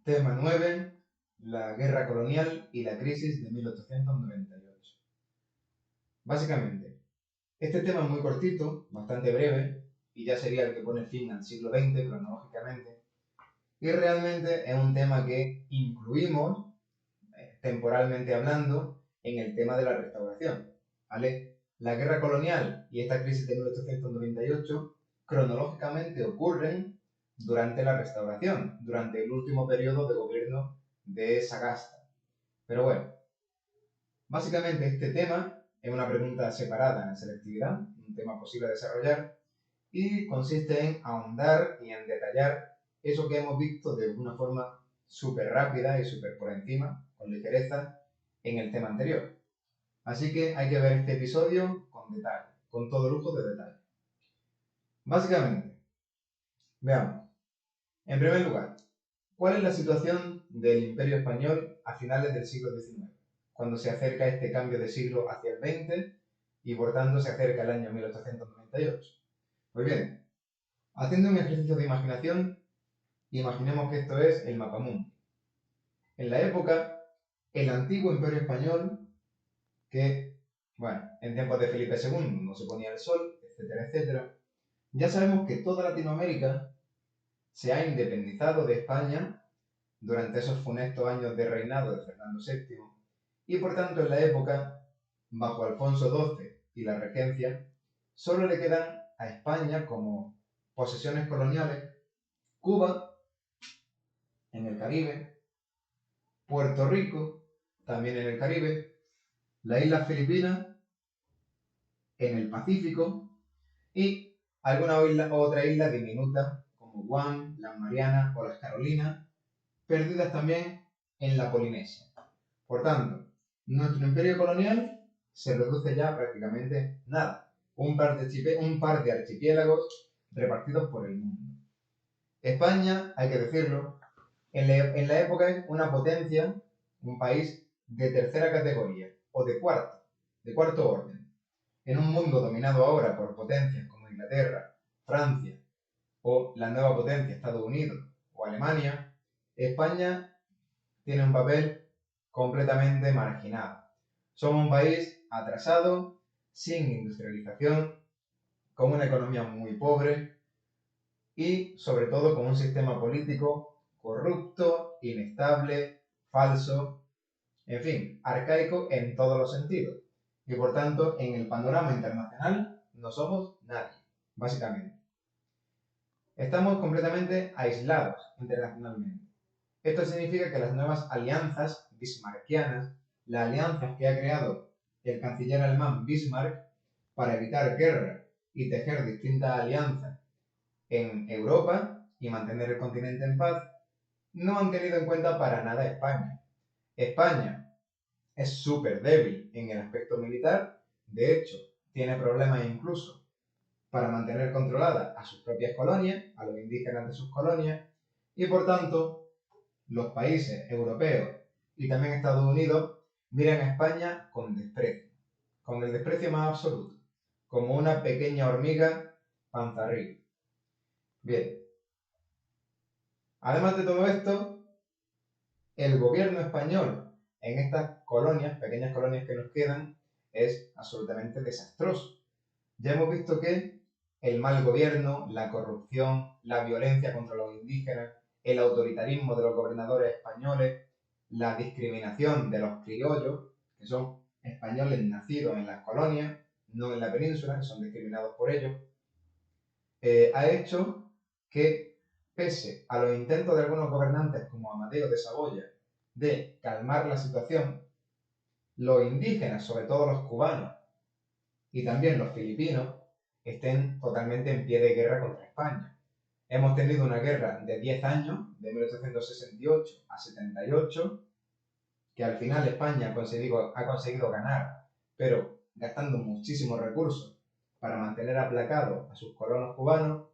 Tema 9. La guerra colonial y la crisis de 1898. Básicamente, este tema es muy cortito, bastante breve, y ya sería el que pone fin al siglo XX cronológicamente, y realmente es un tema que incluimos, temporalmente hablando, en el tema de la restauración, ¿vale? La guerra colonial y esta crisis de 1898 cronológicamente ocurren durante la restauración, durante el último periodo de gobierno de Sagasta. Pero bueno, básicamente este tema es una pregunta separada en selectividad, un tema posible de desarrollar, y consiste en ahondar y en detallar eso que hemos visto de una forma súper rápida y súper por encima, con ligereza, en el tema anterior. Así que hay que ver este episodio con detalle, con todo lujo de detalle. Básicamente, veamos. En primer lugar, ¿cuál es la situación del Imperio Español a finales del siglo XIX, cuando se acerca este cambio de siglo hacia el XX y por tanto se acerca el año 1898? Pues bien, haciendo un ejercicio de imaginación, imaginemos que esto es el mapamundi. En la época, el antiguo Imperio Español, que, bueno, en tiempos de Felipe II no se ponía el sol, etcétera, etcétera, ya sabemos que toda Latinoamérica se ha independizado de España durante esos funestos años de reinado de Fernando VII, y por tanto en la época, bajo Alfonso XII y la regencia, solo le quedan a España como posesiones coloniales Cuba, en el Caribe, Puerto Rico, también en el Caribe, las Islas Filipinas, en el Pacífico, y alguna otra isla diminuta como Guam, las Marianas o las Carolinas, perdidas también en la Polinesia. Por tanto, nuestro imperio colonial se reduce ya prácticamente nada, un par de archipiélagos repartidos por el mundo. España, hay que decirlo, en la época es una potencia, un país de tercera categoría o de cuarto orden. En un mundo dominado ahora por potencias como Inglaterra, Francia o la nueva potencia Estados Unidos o Alemania, España tiene un papel completamente marginado. Somos un país atrasado, sin industrialización, con una economía muy pobre y sobre todo con un sistema político corrupto, inestable, falso, en fin, arcaico en todos los sentidos. Y por tanto, en el panorama internacional no somos nadie, básicamente. Estamos completamente aislados internacionalmente. Esto significa que las nuevas alianzas bismarckianas, las alianzas que ha creado el canciller alemán Bismarck para evitar guerra y tejer distintas alianzas en Europa y mantener el continente en paz, no han tenido en cuenta para nada a España. España es súper débil en el aspecto militar, de hecho, tiene problemas incluso para mantener controladas a sus propias colonias, a los indígenas de sus colonias, y por tanto, los países europeos y también Estados Unidos miran a España con desprecio, con el desprecio más absoluto, como una pequeña hormiga panza arriba. Bien, además de todo esto, el gobierno español en estas colonias, pequeñas colonias que nos quedan, es absolutamente desastroso. Ya hemos visto que el mal gobierno, la corrupción, la violencia contra los indígenas, el autoritarismo de los gobernadores españoles, la discriminación de los criollos, que son españoles nacidos en las colonias, no en la península, que son discriminados por ellos, ha hecho que, pese a los intentos de algunos gobernantes como Amadeo de Saboya de calmar la situación, los indígenas, sobre todo los cubanos y también los filipinos, estén totalmente en pie de guerra contra España. Hemos tenido una guerra de 10 años, de 1868 a 78, que al final España ha conseguido ganar, pero gastando muchísimos recursos para mantener aplacados a sus colonos cubanos,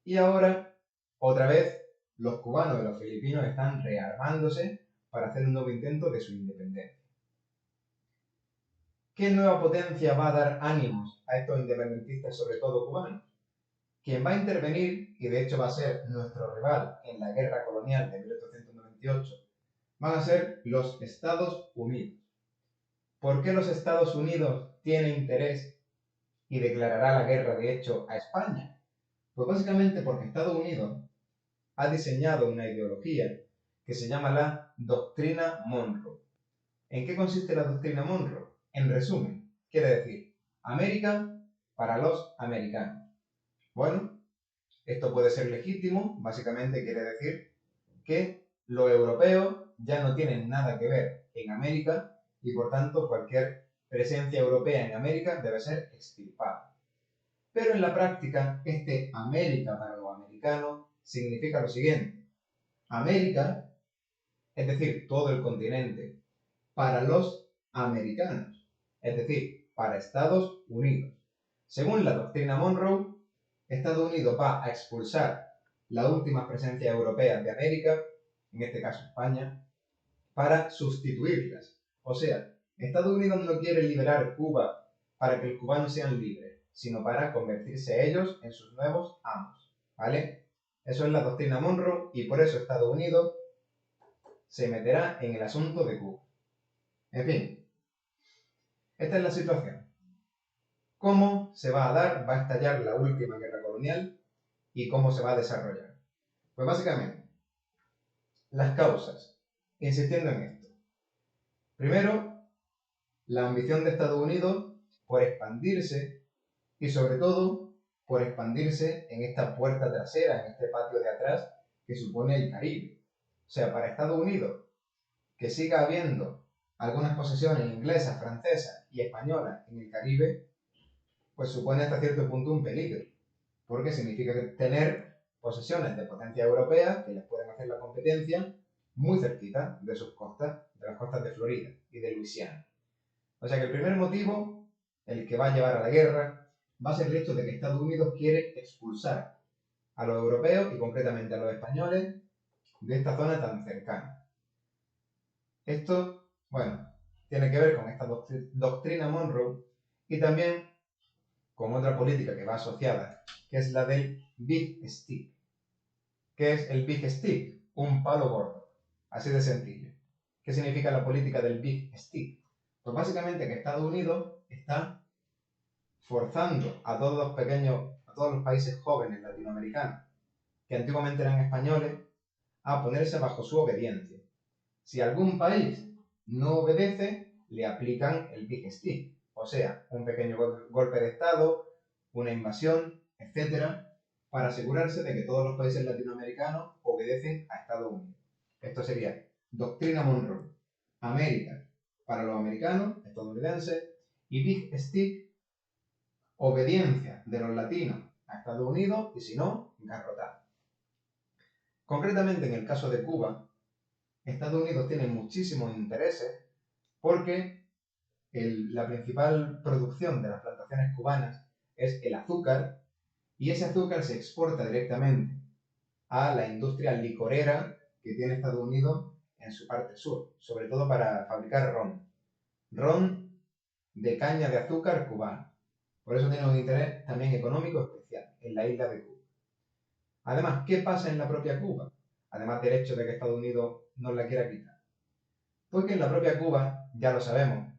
y ahora, otra vez, los cubanos y los filipinos están rearmándose para hacer un nuevo intento de su independencia. ¿Qué nueva potencia va a dar ánimos a estos independentistas, sobre todo cubanos? Quien va a intervenir, y de hecho va a ser nuestro rival en la guerra colonial de 1828, van a ser los Estados Unidos. ¿Por qué los Estados Unidos tienen interés y declarará la guerra, de hecho, a España? Pues básicamente porque Estados Unidos ha diseñado una ideología que se llama la Doctrina Monroe. ¿En qué consiste la Doctrina Monroe? En resumen, quiere decir, América para los americanos. Bueno, esto puede ser legítimo, básicamente quiere decir que los europeos ya no tienen nada que ver en América y por tanto cualquier presencia europea en América debe ser extirpada. Pero en la práctica, este América para los americanos significa lo siguiente. América, es decir, todo el continente, para los americanos, es decir, para Estados Unidos. Según la doctrina Monroe, Estados Unidos va a expulsar las últimas presencias europeas de América, en este caso España, para sustituirlas. O sea, Estados Unidos no quiere liberar Cuba para que los cubanos sean libres, sino para convertirse ellos en sus nuevos amos, ¿vale? Eso es la doctrina Monroe y por eso Estados Unidos se meterá en el asunto de Cuba. En fin, esta es la situación. ¿Cómo se va a dar, va a estallar la última guerra colonial y cómo se va a desarrollar? Pues básicamente, las causas, insistiendo en esto. Primero, la ambición de Estados Unidos por expandirse y sobre todo por expandirse en esta puerta trasera, en este patio de atrás que supone el Caribe. O sea, para Estados Unidos, que siga habiendo algunas posesiones inglesas, francesas y españolas en el Caribe, pues supone hasta cierto punto un peligro, porque significa tener posesiones de potencias europeas que les pueden hacer la competencia muy cerquita de sus costas, de las costas de Florida y de Luisiana. O sea que el primer motivo, el que va a llevar a la guerra, va a ser el hecho de que Estados Unidos quiere expulsar a los europeos y concretamente a los españoles de esta zona tan cercana. Esto, bueno, tiene que ver con esta doctrina Monroe y también con otra política que va asociada, que es la del Big Stick. ¿Qué es el Big Stick? Un palo gordo. Así de sencillo. ¿Qué significa la política del Big Stick? Pues básicamente que Estados Unidos está forzando a todos los países jóvenes latinoamericanos, que antiguamente eran españoles, a ponerse bajo su obediencia. Si algún país no obedece, le aplican el Big Stick, o sea, un pequeño golpe de Estado, una invasión, etc., para asegurarse de que todos los países latinoamericanos obedecen a Estados Unidos. Esto sería Doctrina Monroe, América para los americanos, estadounidenses, y Big Stick, obediencia de los latinos a Estados Unidos y si no, garrotada. Concretamente en el caso de Cuba, Estados Unidos tiene muchísimos intereses porque la principal producción de las plantaciones cubanas es el azúcar y ese azúcar se exporta directamente a la industria licorera que tiene Estados Unidos en su parte sur, sobre todo para fabricar ron. Ron de caña de azúcar cubano. Por eso tiene un interés también económico especial en la isla de Cuba. Además, ¿qué pasa en la propia Cuba? Además del hecho de que Estados Unidos nos la quiera quitar. Pues que en la propia Cuba, ya lo sabemos,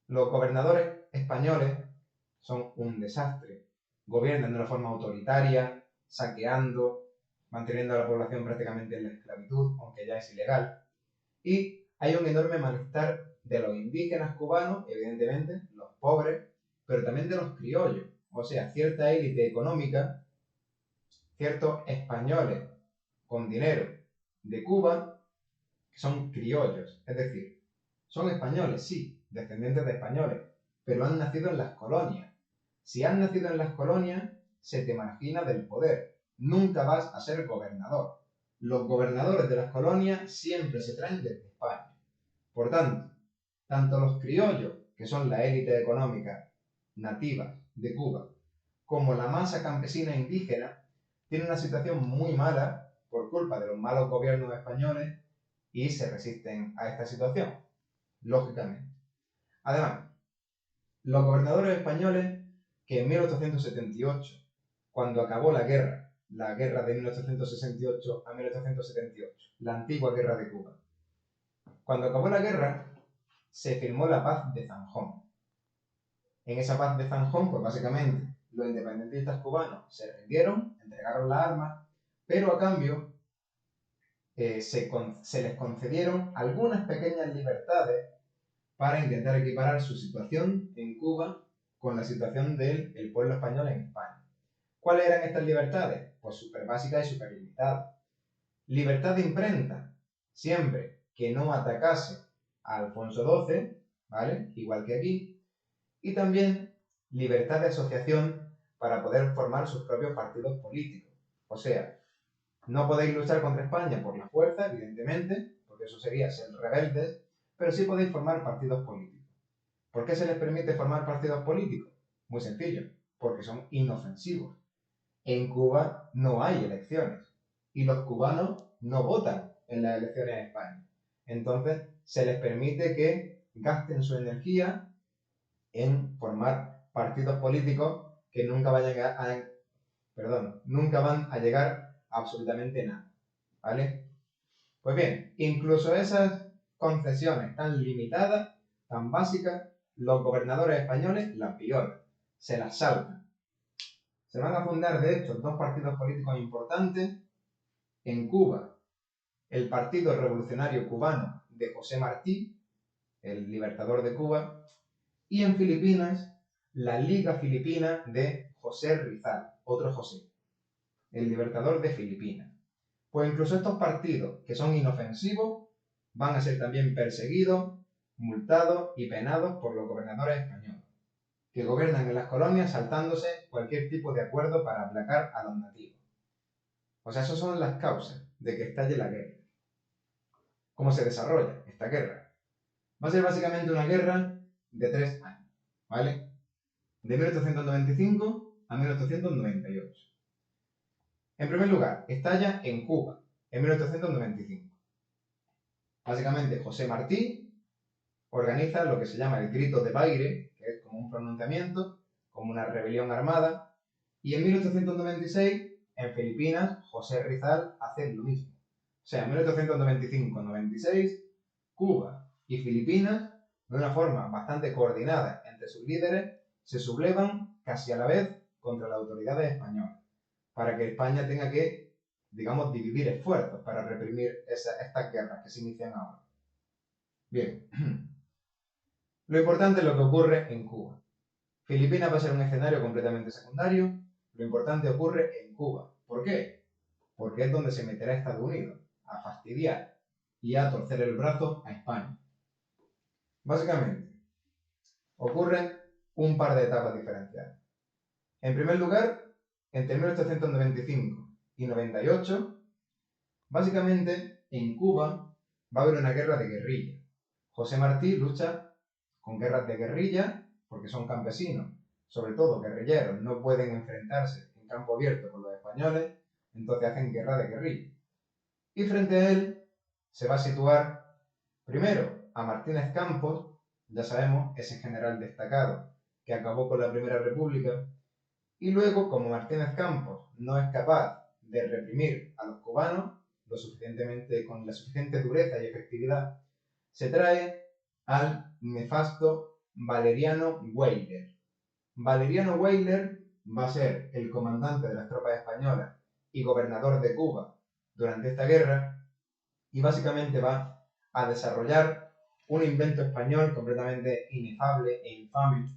los gobernadores españoles son un desastre. Gobiernan de una forma autoritaria, saqueando, manteniendo a la población prácticamente en la esclavitud, aunque ya es ilegal. Y hay un enorme malestar de los indígenas cubanos, evidentemente, los pobres, pero también de los criollos, o sea, cierta élite económica, ciertos españoles con dinero de Cuba, que son criollos, es decir, son españoles, sí, descendientes de españoles, pero han nacido en las colonias. Si has nacido en las colonias, se te margina del poder. Nunca vas a ser gobernador. Los gobernadores de las colonias siempre se traen desde España. Por tanto, tanto los criollos, que son la élite económica nativa de Cuba, como la masa campesina indígena, tienen una situación muy mala por culpa de los malos gobiernos españoles y se resisten a esta situación, lógicamente. Además, los gobernadores españoles que en 1878, cuando acabó la guerra, la guerra de 1868 a 1878, la antigua guerra de Cuba. Cuando acabó la guerra, se firmó la paz de Zanjón. En esa paz de Zanjón, pues básicamente, los independentistas cubanos se rindieron, entregaron las armas, pero a cambio se les concedieron algunas pequeñas libertades para intentar equiparar su situación en Cuba con la situación del pueblo español en España. ¿Cuáles eran estas libertades? Pues súper básicas y súper limitadas. Libertad de imprenta, siempre que no atacase a Alfonso XII, ¿vale? Igual que aquí. Y también libertad de asociación para poder formar sus propios partidos políticos. O sea, no podéis luchar contra España por la fuerza, evidentemente, porque eso sería ser rebeldes, pero sí podéis formar partidos políticos. ¿Por qué se les permite formar partidos políticos? Muy sencillo, porque son inofensivos. En Cuba no hay elecciones y los cubanos no votan en las elecciones en España. Entonces, se les permite que gasten su energía en formar partidos políticos que nunca van a llegar a absolutamente nada, ¿vale? Pues bien, incluso esas concesiones tan limitadas, tan básicas, los gobernadores españoles las violan, se las saltan. Se van a fundar, de hecho, dos partidos políticos importantes en Cuba. El Partido Revolucionario Cubano de José Martí, el libertador de Cuba, y en Filipinas, la Liga Filipina de José Rizal, otro José, el libertador de Filipinas. Pues incluso estos partidos, que son inofensivos, van a ser también perseguidos, multados y penados por los gobernadores españoles, que gobiernan en las colonias saltándose cualquier tipo de acuerdo para aplacar a los nativos. O sea, esas son las causas de que estalle la guerra. ¿Cómo se desarrolla esta guerra? Va a ser básicamente una guerra de 3 años, ¿vale? De 1895 a 1898. En primer lugar, estalla en Cuba, en 1895. Básicamente, José Martí organiza lo que se llama el Grito de Baire, que es como un pronunciamiento, como una rebelión armada, y en 1896, en Filipinas, José Rizal hace lo mismo. O sea, en 1895-96, Cuba y Filipinas, de una forma bastante coordinada entre sus líderes, se sublevan casi a la vez contra las autoridades españolas, para que España tenga que, digamos, dividir esfuerzos para reprimir estas guerras que se inician ahora. Bien, lo importante es lo que ocurre en Cuba. Filipinas va a ser un escenario completamente secundario, lo importante ocurre en Cuba. ¿Por qué? Porque es donde se meterá Estados Unidos a fastidiar y a torcer el brazo a España. Básicamente, ocurren un par de etapas diferenciadas. En primer lugar, entre 1895 y 98, básicamente en Cuba va a haber una guerra de guerrilla. José Martí lucha con guerras de guerrilla porque son campesinos, sobre todo guerrilleros, no pueden enfrentarse en campo abierto con los españoles, entonces hacen guerra de guerrilla. Y frente a él se va a situar primero a Martínez Campos, ya sabemos, ese general destacado que acabó con la Primera República, y luego, como Martínez Campos no es capaz de reprimir a los cubanos con la suficiente dureza y efectividad, se trae al nefasto Valeriano Weyler. Valeriano Weyler va a ser el comandante de las tropas españolas y gobernador de Cuba durante esta guerra, y básicamente va a desarrollar un invento español completamente inefable e infame,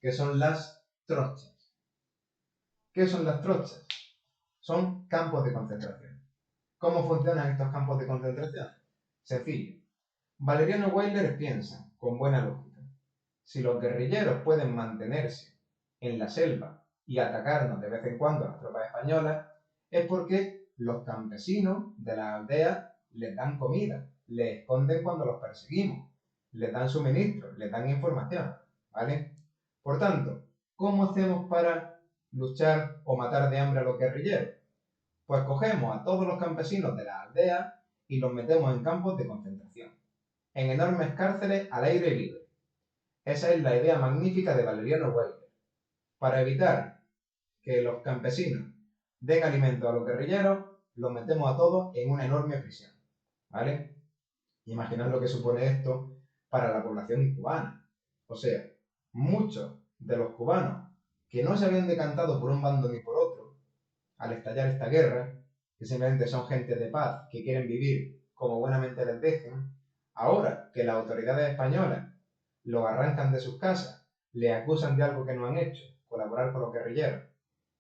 que son las trochas. ¿Qué son las trochas? Son campos de concentración. ¿Cómo funcionan estos campos de concentración? Sencillo. Valeriano Weyler piensa, con buena lógica, si los guerrilleros pueden mantenerse en la selva y atacarnos de vez en cuando a las tropas españolas, es porque los campesinos de las aldeas les dan comida, les esconden cuando los perseguimos, les dan suministros, les dan información, ¿vale? Por tanto, ¿cómo hacemos para luchar o matar de hambre a los guerrilleros? Pues cogemos a todos los campesinos de las aldeas y los metemos en campos de concentración, en enormes cárceles al aire libre. Esa es la idea magnífica de Valeriano Weyler. Para evitar que los campesinos den alimento a los guerrilleros, los metemos a todos en una enorme prisión, ¿vale? Imaginad lo que supone esto para la población cubana. O sea, muchos de los cubanos que no se habían decantado por un bando ni por otro, al estallar esta guerra, que simplemente son gente de paz, que quieren vivir como buenamente les dejen, ahora que las autoridades españolas los arrancan de sus casas, le acusan de algo que no han hecho, colaborar con los guerrilleros,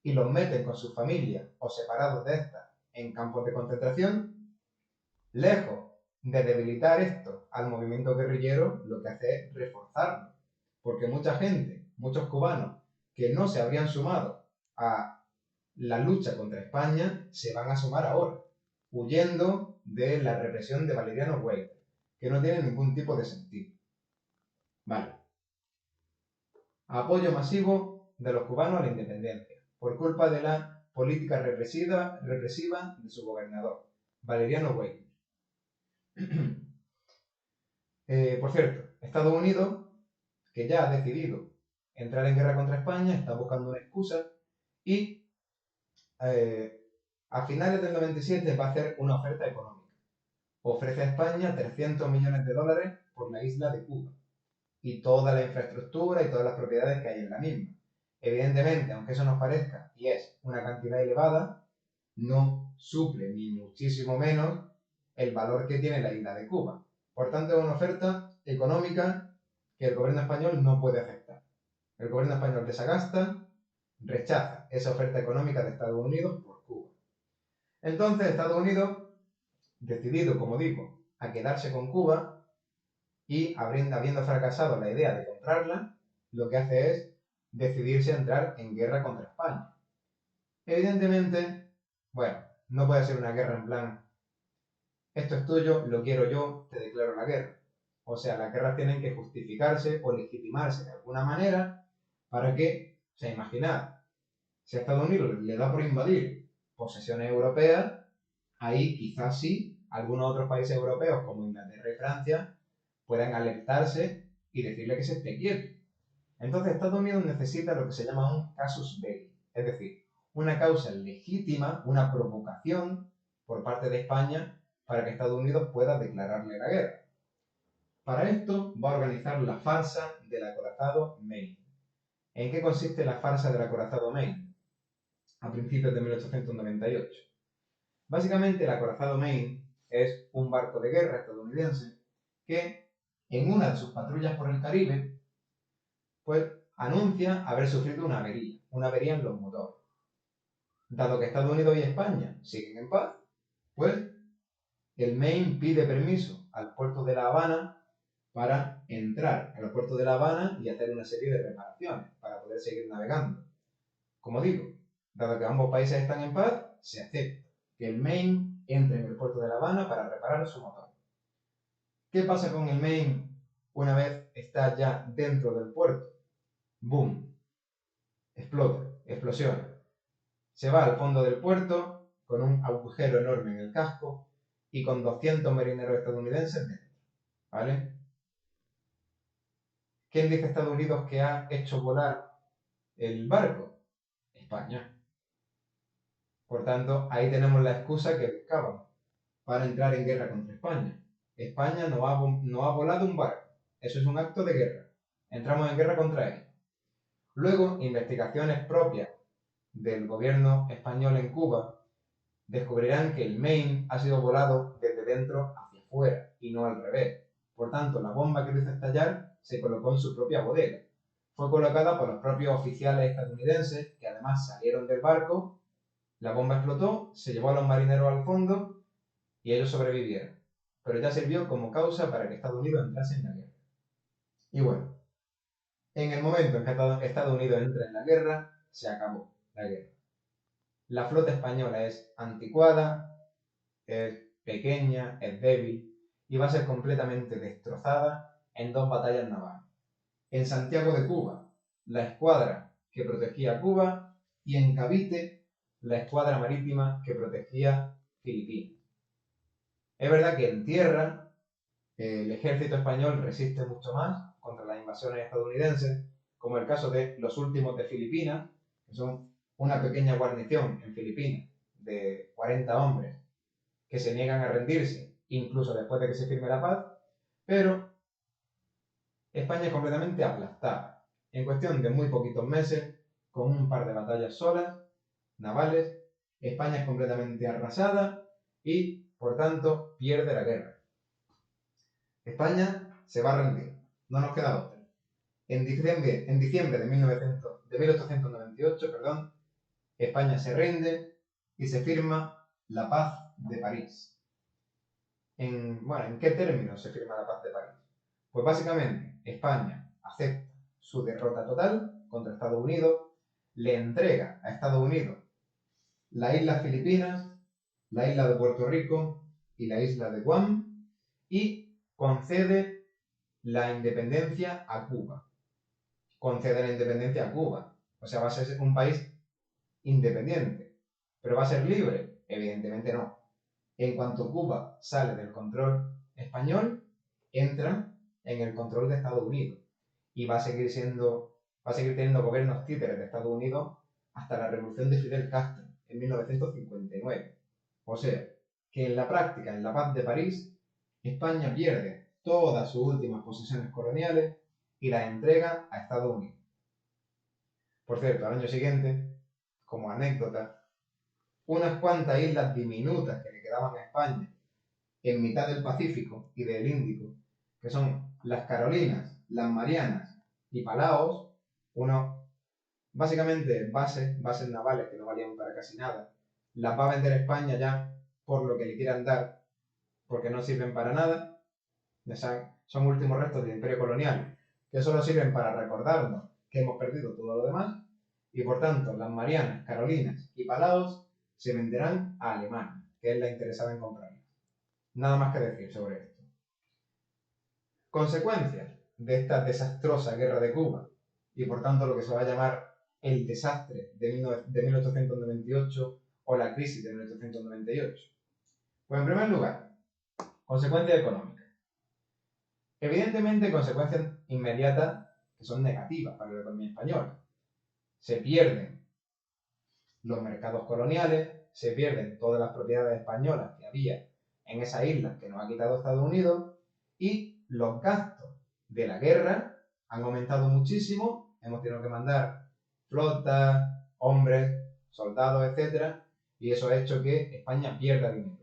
y los meten con sus familias o separados de estas en campos de concentración, lejos de debilitar esto al movimiento guerrillero, lo que hace es reforzarlo. Porque mucha gente, muchos cubanos que no se habrían sumado a la lucha contra España, se van a sumar ahora, huyendo de la represión de Valeriano Huerta, que no tiene ningún tipo de sentido. Vale. Apoyo masivo de los cubanos a la independencia, por culpa de la política represiva de su gobernador, Valeriano Huerta. Por cierto, Estados Unidos, que ya ha decidido entrar en guerra contra España, está buscando una excusa y a finales del 97 va a hacer una oferta económica. Ofrece a España 300 millones de dólares por la isla de Cuba y toda la infraestructura y todas las propiedades que hay en la misma. Evidentemente, aunque eso nos parezca y es una cantidad elevada, no suple ni muchísimo menos el valor que tiene la isla de Cuba. Por tanto, es una oferta económica que el gobierno español no puede aceptar. El gobierno español desagasta, rechaza esa oferta económica de Estados Unidos por Cuba. Entonces, Estados Unidos, decidido, como digo, a quedarse con Cuba y habiendo fracasado la idea de comprarla, lo que hace es decidirse a entrar en guerra contra España. Evidentemente, bueno, no puede ser una guerra en plan, esto es tuyo, lo quiero yo, te declaro la guerra. O sea, las guerras tienen que justificarse o legitimarse de alguna manera para que, o sea, imaginad, si a Estados Unidos le da por invadir posesiones europeas, ahí quizás sí, algunos otros países europeos como Inglaterra y Francia puedan alertarse y decirle que se esté quieto. Entonces Estados Unidos necesita lo que se llama un casus belli, es decir, una causa legítima, una provocación por parte de España para que Estados Unidos pueda declararle la guerra. Para esto va a organizar la farsa del acorazado Maine. ¿En qué consiste la farsa del acorazado Maine? A principios de 1898. Básicamente el acorazado Maine es un barco de guerra estadounidense que en una de sus patrullas por el Caribe pues anuncia haber sufrido una avería en los motores. Dado que Estados Unidos y España siguen en paz, pues el Maine pide permiso al puerto de La Habana para entrar al puerto de La Habana y hacer una serie de reparaciones para poder seguir navegando. Como digo, dado que ambos países están en paz, se acepta que el Maine entre en el puerto de La Habana para reparar su motor. ¿Qué pasa con el Maine una vez está ya dentro del puerto? ¡Boom! Explota, explosiona. Se va al fondo del puerto con un agujero enorme en el casco y con 200 marineros estadounidenses dentro. ¿Vale? ¿Quién dice Estados Unidos que ha hecho volar el barco? España. Por tanto, ahí tenemos la excusa que buscaban para entrar en guerra contra España. España no ha volado un barco. Eso es un acto de guerra. Entramos en guerra contra ellos. Luego, investigaciones propias del gobierno español en Cuba descubrirán que el Maine ha sido volado desde dentro hacia afuera y no al revés. Por tanto, la bomba que lo hizo estallar se colocó en su propia bodega. Fue colocada por los propios oficiales estadounidenses que además salieron del barco. La bomba explotó, se llevó a los marineros al fondo y ellos sobrevivieron. Pero ya sirvió como causa para que Estados Unidos entrase en la guerra. Y bueno, en el momento en que Estados Unidos entra en la guerra, se acabó la guerra. La flota española es anticuada, es pequeña, es débil y va a ser completamente destrozada en 2 batallas navales. En Santiago de Cuba, la escuadra que protegía a Cuba y en Cavite, la escuadra marítima que protegía Filipinas. Es verdad que en tierra el ejército español resiste mucho más contra las invasiones estadounidenses, como el caso de los últimos de Filipinas, que son una pequeña guarnición en Filipinas de 40 hombres que se niegan a rendirse, incluso después de que se firme la paz, pero España es completamente aplastada. En cuestión de muy poquitos meses, con un par de batallas solas, navales, España es completamente arrasada y, por tanto, pierde la guerra. España se va a rendir, no nos queda otra. En diciembre de 1898, España se rinde y se firma la Paz de París. ¿En qué términos se firma la Paz de París? Pues básicamente España acepta su derrota total contra Estados Unidos, le entrega a Estados Unidos las Islas Filipinas, la isla de Puerto Rico y la isla de Guam y concede la independencia a Cuba. Concede la independencia a Cuba. O sea, va a ser un país independiente. ¿Pero va a ser libre? Evidentemente no. En cuanto Cuba sale del control español, entra en el control de Estados Unidos y va a seguir teniendo gobiernos títeres de Estados Unidos hasta la revolución de Fidel Castro en 1959. O sea, que en la práctica, en la Paz de París, España pierde todas sus últimas posesiones coloniales y las entrega a Estados Unidos. Por cierto, al año siguiente, como anécdota, unas cuantas islas diminutas que le quedaban a España en mitad del Pacífico y del Índico, que son las Carolinas, las Marianas y Palaos, básicamente bases navales que no valían para casi nada, las va a vender España ya por lo que le quieran dar, porque no sirven para nada, son últimos restos del imperio colonial, que solo sirven para recordarnos que hemos perdido todo lo demás, y por tanto las Marianas, Carolinas y Palaos se venderán a Alemania, que es la interesada en comprarlas. Nada más que decir sobre esto. Consecuencias de esta desastrosa guerra de Cuba, y por tanto lo que se va a llamar el desastre de 1898 o la crisis de 1898. Pues en primer lugar, consecuencias económicas. Evidentemente, consecuencias inmediatas que son negativas para la economía española. Se pierden los mercados coloniales, se pierden todas las propiedades españolas que había en esas islas que nos ha quitado Estados Unidos y los gastos de la guerra han aumentado muchísimo. Hemos tenido que mandar flotas, hombres, soldados, etc. Y eso ha hecho que España pierda dinero.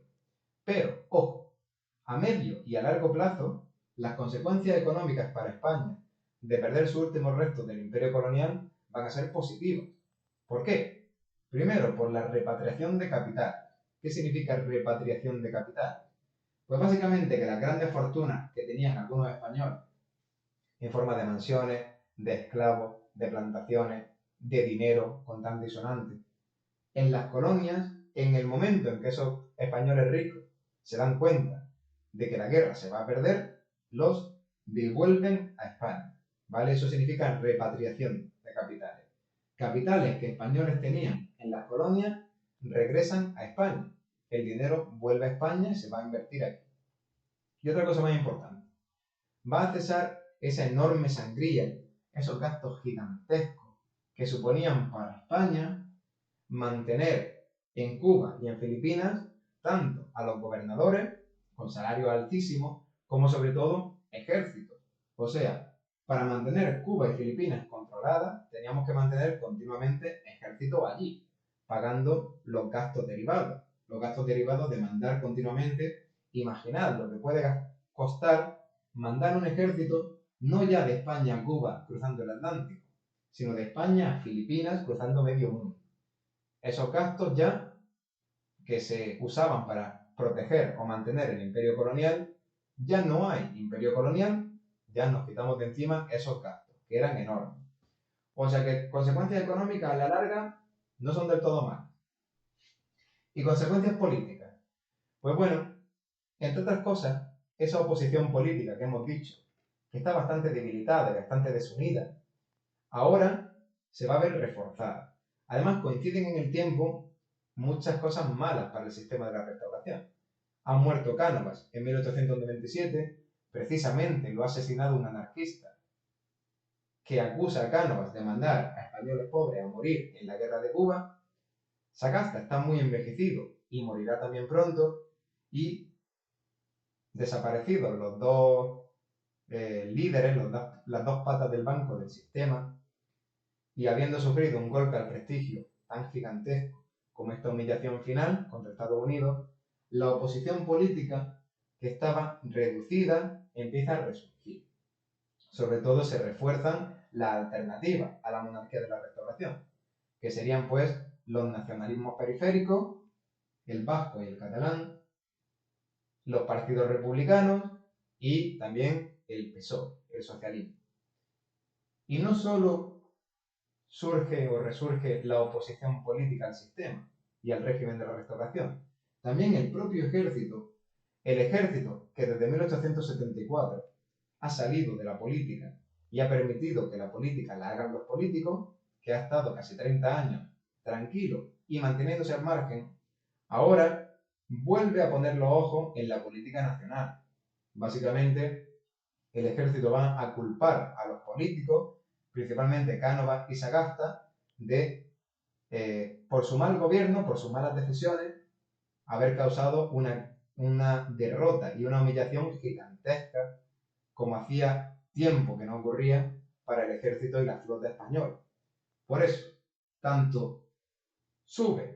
Pero, ojo, a medio y a largo plazo, las consecuencias económicas para España de perder sus últimos restos del imperio colonial van a ser positivas. ¿Por qué? Primero, por la repatriación de capital. ¿Qué significa repatriación de capital? Pues básicamente que las grandes fortunas que tenían algunos españoles en forma de mansiones, de esclavos, de plantaciones, de dinero contante y sonante, en las colonias, en el momento en que esos españoles ricos se dan cuenta de que la guerra se va a perder, los devuelven a España, ¿vale? Eso significa repatriación de capitales. Capitales que españoles tenían en las colonias regresan a España. El dinero vuelve a España y se va a invertir aquí. Y otra cosa más importante, va a cesar esa enorme sangría, esos gastos gigantescos que suponían para España mantener en Cuba y en Filipinas tanto a los gobernadores con salarios altísimos como sobre todo ejércitos. O sea, para mantener Cuba y Filipinas controladas teníamos que mantener continuamente ejércitos allí, pagando los gastos derivados. Los gastos derivados de mandar continuamente, imaginad lo que puede costar mandar un ejército no ya de España a Cuba cruzando el Atlántico, sino de España a Filipinas cruzando medio mundo. Esos gastos ya que se usaban para proteger o mantener el imperio colonial, ya no hay imperio colonial, ya nos quitamos de encima esos gastos, que eran enormes. O sea que consecuencias económicas a la larga no son del todo malas. ¿Y consecuencias políticas? Pues bueno, entre otras cosas, esa oposición política que hemos dicho, que está bastante debilitada y bastante desunida, ahora se va a ver reforzada. Además, coinciden en el tiempo muchas cosas malas para el sistema de la restauración. Han muerto Cánovas en 1897, precisamente lo ha asesinado un anarquista que acusa a Cánovas de mandar a españoles pobres a morir en la guerra de Cuba, Sagasta está muy envejecido y morirá también pronto, y desaparecidos los dos líderes, las dos patas del banco del sistema, y habiendo sufrido un golpe al prestigio tan gigantesco como esta humillación final contra Estados Unidos, la oposición política, que estaba reducida, empieza a resurgir. Sobre todo se refuerzan las alternativas a la monarquía de la Restauración, que serían pues los nacionalismos periféricos, el vasco y el catalán, los partidos republicanos y también el PSOE, el socialismo. Y no solo surge o resurge la oposición política al sistema y al régimen de la Restauración, también el propio ejército, el ejército que desde 1874 ha salido de la política y ha permitido que la política la hagan los políticos, que ha estado casi 30 años tranquilo y manteniéndose al margen, ahora vuelve a poner los ojos en la política nacional. Básicamente, el ejército va a culpar a los políticos, principalmente Cánovas y Sagasta, de, por su mal gobierno, por sus malas decisiones, haber causado una derrota y una humillación gigantesca, como hacía tiempo que no ocurría para el ejército y la flota española. Por eso, tanto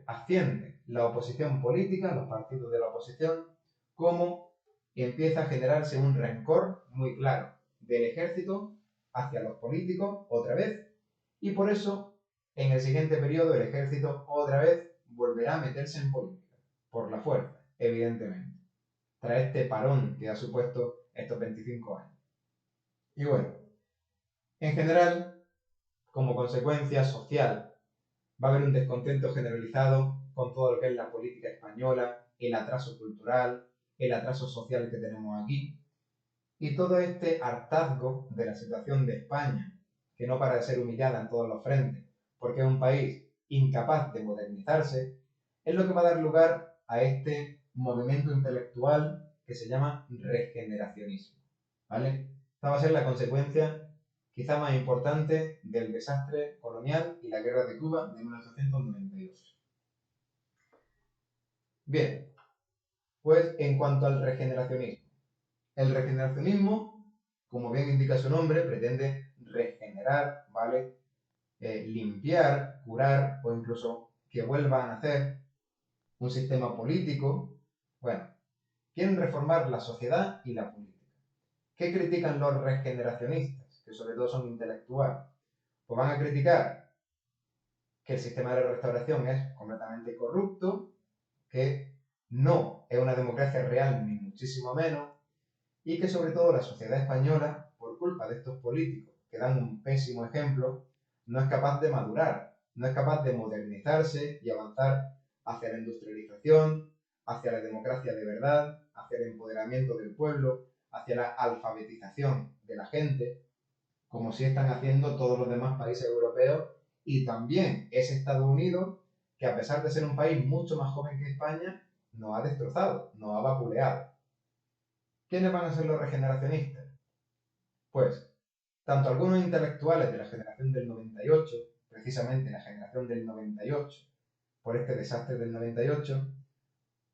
asciende la oposición política, los partidos de la oposición, como empieza a generarse un rencor muy claro del ejército hacia los políticos otra vez, y por eso en el siguiente periodo el ejército otra vez volverá a meterse en política, por la fuerza, evidentemente, tras este parón que ha supuesto estos 25 años. Y bueno, en general, como consecuencia social, va a haber un descontento generalizado con todo lo que es la política española, el atraso cultural, el atraso social que tenemos aquí, y todo este hartazgo de la situación de España, que no para de ser humillada en todos los frentes, porque es un país incapaz de modernizarse, es lo que va a dar lugar a este movimiento intelectual que se llama regeneracionismo, ¿vale? Esta va a ser la consecuencia quizá más importante del desastre colonial y la guerra de Cuba de 1898. Bien, pues en cuanto al regeneracionismo. El regeneracionismo, como bien indica su nombre, pretende regenerar, ¿vale? Limpiar, curar o incluso que vuelva a nacer un sistema político. Bueno, quieren reformar la sociedad y la política. ¿Qué critican los regeneracionistas? Que sobre todo son intelectuales. Pues van a criticar que el sistema de la restauración es completamente corrupto, que no es una democracia real ni muchísimo menos, y que sobre todo la sociedad española, por culpa de estos políticos que dan un pésimo ejemplo, no es capaz de madurar, no es capaz de modernizarse y avanzar hacia la industrialización, hacia la democracia de verdad, hacia el empoderamiento del pueblo, hacia la alfabetización de la gente, como sí están haciendo todos los demás países europeos, y también es Estados Unidos, que a pesar de ser un país mucho más joven que España, nos ha destrozado, nos ha vapuleado. ¿Quiénes van a ser los regeneracionistas? Pues, tanto algunos intelectuales de la generación del 98, precisamente la generación del 98, por este desastre del 98,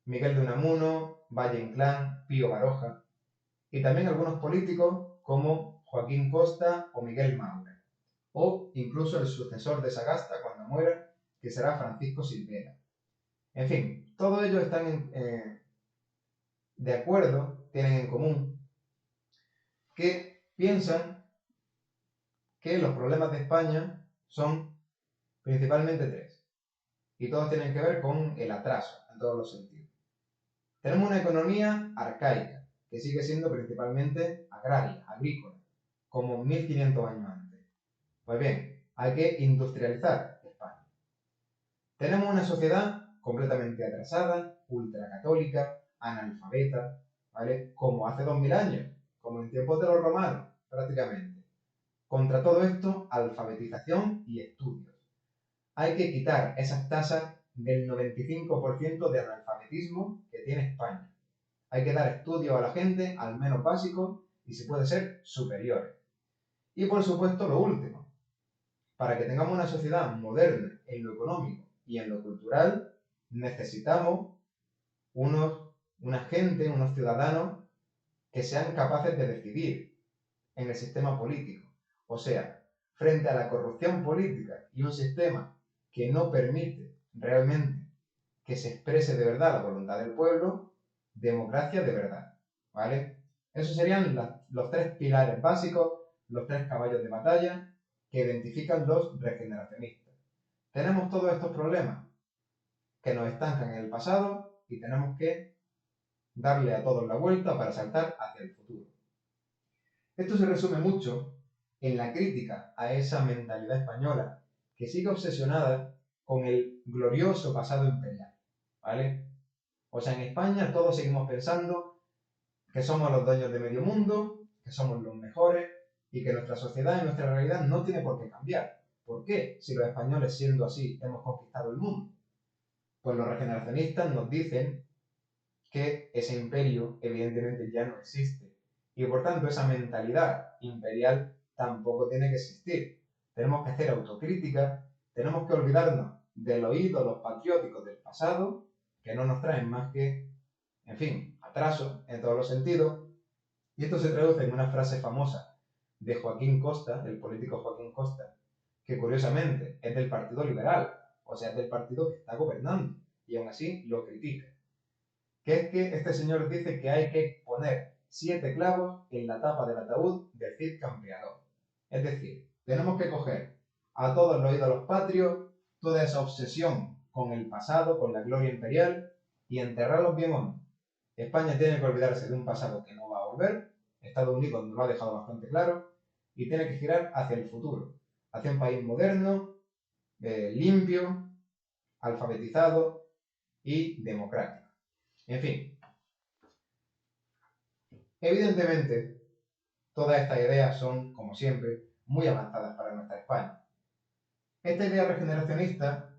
Miguel de Unamuno, Valle Inclán, Pío Baroja, y también algunos políticos como Joaquín Costa o Miguel Maura, o incluso el sucesor de Sagasta cuando muera, que será Francisco Silvera. En fin, todos ellos están de acuerdo, tienen en común que piensan que los problemas de España son principalmente tres, y todos tienen que ver con el atraso en todos los sentidos. Tenemos una economía arcaica, que sigue siendo principalmente agraria, agrícola, como 1500 años antes. Pues bien, hay que industrializar España. Tenemos una sociedad completamente atrasada, ultracatólica, analfabeta, ¿vale? Como hace 2000 años, como en tiempos de los romanos, prácticamente. Contra todo esto, alfabetización y estudios. Hay que quitar esas tasas del 95% de analfabetismo que tiene España. Hay que dar estudios a la gente, al menos básicos, y si puede ser, superiores. Y por supuesto, lo último, para que tengamos una sociedad moderna en lo económico y en lo cultural, necesitamos una gente, unos ciudadanos que sean capaces de decidir en el sistema político. O sea, frente a la corrupción política y un sistema que no permite realmente que se exprese de verdad la voluntad del pueblo, democracia de verdad, ¿vale? Esos serían los tres pilares básicos, los tres caballos de batalla que identifican los regeneracionistas. Tenemos todos estos problemas que nos estancan en el pasado y tenemos que darle a todos la vuelta para saltar hacia el futuro. Esto se resume mucho en la crítica a esa mentalidad española que sigue obsesionada con el glorioso pasado imperial, ¿vale? O sea, en España todos seguimos pensando que somos los dueños de medio mundo, que somos los mejores y que nuestra sociedad y nuestra realidad no tiene por qué cambiar. ¿Por qué? Si los españoles, siendo así, hemos conquistado el mundo. Pues los regeneracionistas nos dicen que ese imperio evidentemente ya no existe y por tanto esa mentalidad imperial tampoco tiene que existir. Tenemos que hacer autocrítica, tenemos que olvidarnos de los ídolos patrióticos del pasado que no nos traen más que, en fin, atraso en todos los sentidos. Y esto se traduce en una frase famosa de Joaquín Costa, del político Joaquín Costa, que curiosamente es del Partido Liberal, o sea, es del partido que está gobernando, y aún así lo critica. Que es que este señor dice que hay que poner 7 clavos en la tapa del ataúd del Cid Campeador. Es decir, tenemos que coger a todos los ídolos patrios, toda esa obsesión con el pasado, con la gloria imperial, y enterrarlos bien hondo. España tiene que olvidarse de un pasado que no va a volver, Estados Unidos nos lo ha dejado bastante claro, y tiene que girar hacia el futuro, hacia un país moderno, limpio, alfabetizado y democrático. En fin, evidentemente, todas estas ideas son, como siempre, muy avanzadas para nuestra España. Esta idea regeneracionista,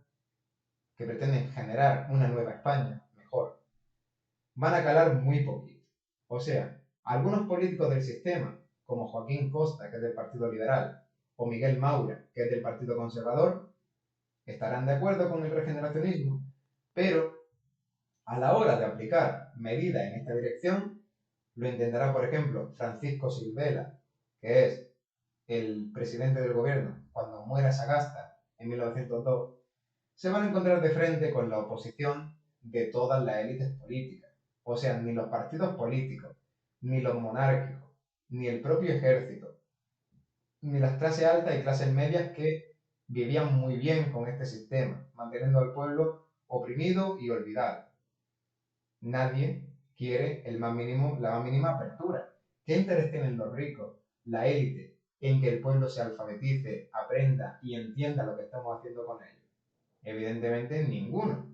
que pretende generar una nueva España mejor, van a calar muy poquito. O sea, algunos políticos del sistema, como Joaquín Costa, que es del Partido Liberal, o Miguel Maura, que es del Partido Conservador, estarán de acuerdo con el regeneracionismo, pero a la hora de aplicar medidas en esta dirección, lo intentará, por ejemplo, Francisco Silvela, que es el presidente del gobierno cuando muera Sagasta en 1902, se van a encontrar de frente con la oposición de todas las élites políticas. O sea, ni los partidos políticos, ni los monárquicos, ni el propio ejército, ni las clases altas y clases medias que vivían muy bien con este sistema, manteniendo al pueblo oprimido y olvidado. Nadie quiere la más mínima apertura. ¿Qué interés tienen los ricos, la élite, en que el pueblo se alfabetice, aprenda y entienda lo que estamos haciendo con ellos? Evidentemente ninguno.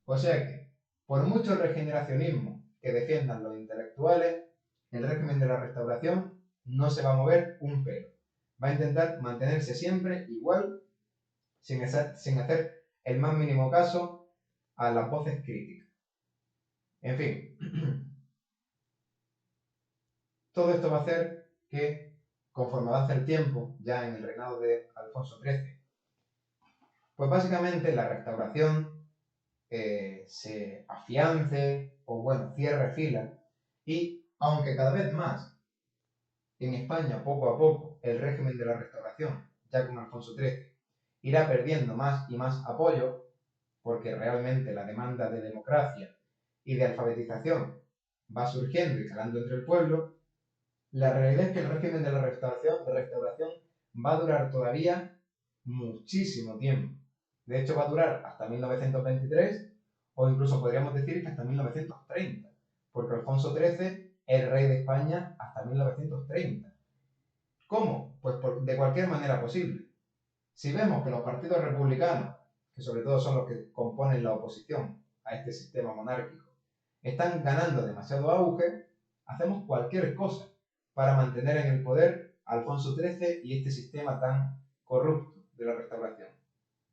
O sea que, por mucho regeneracionismo que defiendan los intelectuales, el régimen de la Restauración no se va a mover un pelo. Va a intentar mantenerse siempre igual, sin hacer el más mínimo caso a las voces críticas. En fin, todo esto va a hacer que, conforme avance el tiempo, ya en el reinado de Alfonso XIII, pues básicamente la Restauración se afiance o bueno, cierre filas y aunque cada vez más en España poco a poco el régimen de la Restauración, ya con Alfonso XIII, irá perdiendo más y más apoyo porque realmente la demanda de democracia y de alfabetización va surgiendo y calando entre el pueblo, la realidad es que el régimen de la restauración va a durar todavía muchísimo tiempo. De hecho, va a durar hasta 1923 o incluso podríamos decir que hasta 1930, porque Alfonso XIII es rey de España hasta 1930. ¿Cómo? Pues de cualquier manera posible. Si vemos que los partidos republicanos, que sobre todo son los que componen la oposición a este sistema monárquico, están ganando demasiado auge, hacemos cualquier cosa para mantener en el poder a Alfonso XIII y este sistema tan corrupto de la restauración,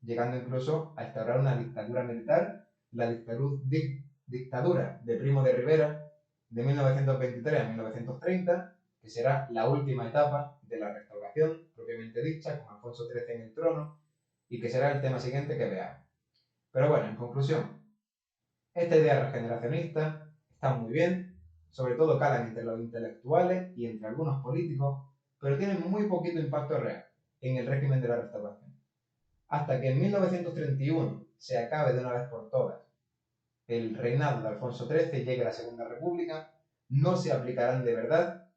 llegando incluso a instaurar una dictadura militar, la dictadura de Primo de Rivera de 1923 a 1930, que será la última etapa de la restauración propiamente dicha, con Alfonso XIII en el trono, y que será el tema siguiente que veamos. Pero bueno, en conclusión, esta idea regeneracionista está muy bien, sobre todo calan entre los intelectuales y entre algunos políticos, pero tienen muy poquito impacto real en el régimen de la restauración. Hasta que en 1931 se acabe de una vez por todas el reinado de Alfonso XIII y llegue la Segunda República, no se aplicarán de verdad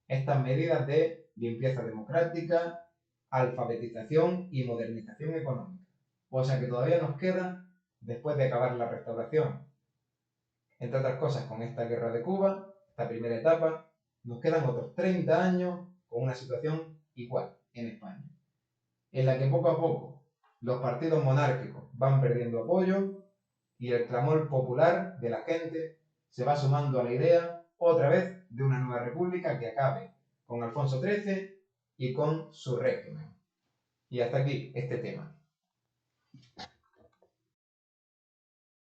estas medidas de limpieza democrática, alfabetización y modernización económica. O sea que todavía nos queda, después de acabar la restauración, entre otras cosas con esta guerra de Cuba, esta primera etapa, nos quedan otros 30 años con una situación igual en España, en la que poco a poco los partidos monárquicos van perdiendo apoyo y el clamor popular de la gente se va sumando a la idea otra vez de una nueva república que acabe con Alfonso XIII y con su régimen. Y hasta aquí este tema.